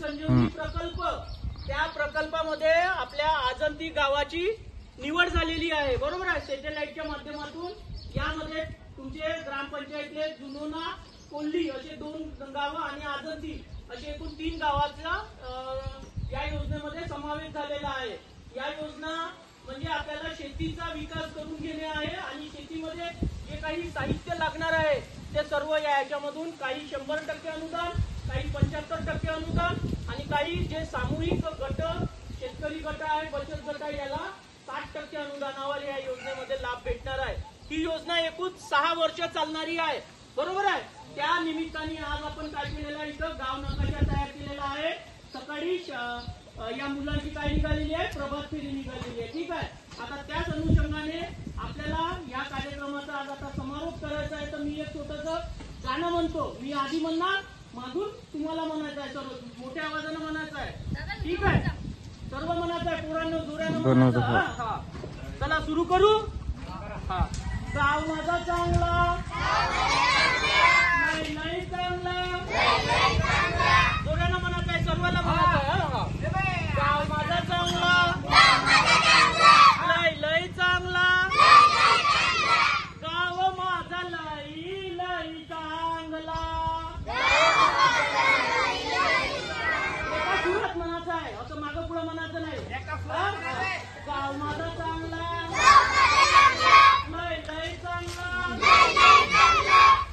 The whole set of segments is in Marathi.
संजीवनी प्रकल्प, त्या प्रकल्पामध्ये आपल्या आजंती गावाची निवड झालेली आहे, बरोबर आहे. सॅटेलाइटच्या माध्यमातून यामध्ये तुमचे ग्रामपंचायतले जुनोना, कोल्ही असे 2 गावं आणि आजंती असे एकूण 3 गावाचा या योजनेमध्ये समावेश झालेला आहे. या योजना म्हणजे आपल्याला शेतीचा विकास करून घेणे आहे आणि शेतीमध्ये जे काही साहित्य लागणार आहे ते सर्व याच्यामधून काही 100% अनुदान, काही 75% अनुदान आणि काही जे सामूहिक गट, शेतकरी गट आहे, बचत गट आहे, याला 60% अनुदानावर या योजनेमध्ये लाभ भेटणार आहे. ही योजना एकूण 6 वर्ष चालणारी आहे, बरोबर आहे. त्या निमित्ताने आज आपण काय केलेलं आहे, इथं गाव नकाशा तयार केलेला आहे. सकाळी या मुलांची काय निघालेली आहे, प्रभात फेरी निघालेली आहे, ठीक आहे. आता त्याच अनुषंगाने आपल्याला या कार्यक्रमाचा आज आता समारोप करायचा आहे. तर मी एक छोटंसं गाणं म्हणतो. मी आधी म्हणणार, मागून तुम्हाला म्हणायचं आहे, सर्व मोठ्या आवाजानं म्हणायचं आहे, ठीक आहे. सर्व म्हणायचं आहे, पोरांनो जोरानं म्हणायचं. हा, चला सुरू करू. हा, गाव माझा चांगला, नाही नाही चांगला, जोरानं म्हणायचं आहे, सर्वांना म्हणायचं आहे. गाव माझा चांगला, लय लय चांगला, गाव माझा लय लय चांगला. एका सुरात म्हणायचं आहे, असं मागं पुढं म्हणायचं नाही. गाव माझा चांगला, लय लय चांगला,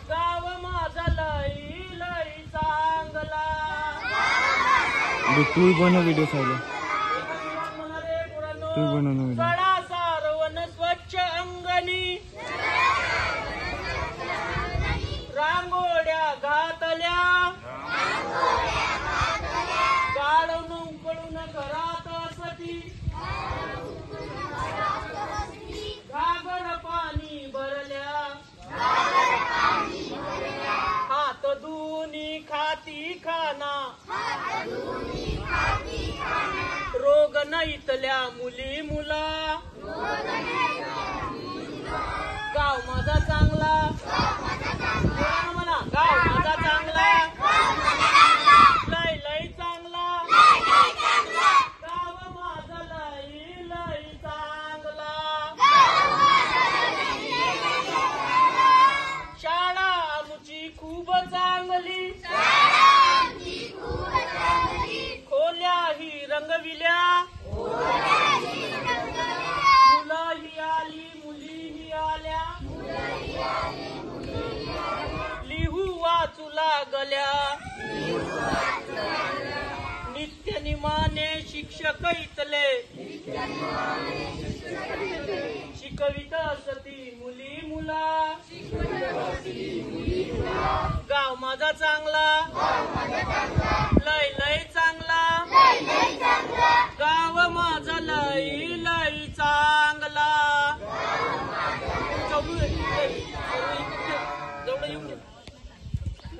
गाव माझा लय लय चांगला. तू बनव व्हिडिओ सायला, तू बनव. सडा सारवण स्वच्छ अंगणी, रांगोळ्या घातल्या, गाडून उकळून घरात असती, घागर पाणी भरल्या, हात धुनी खाती खाना, रोग नईतल्या मुली मुला. गाव माझा चांगला, म्हणा गाव माझा चांगला, लय लय चांगला, गाव माझा लय लय चांगला. शाळा आमची खूप चांगली, खोल्या ही रंगविल्या, मुलंही आली मुलीही आल्या, लिहू वाचू लागल्या, नित्य निमाने शिक्षक इथले, शिकवित असती मुली मुला. गाव माझा चांगला, लय लय चांगला, गाव माझा लय लय चांगला. जेवढं येऊन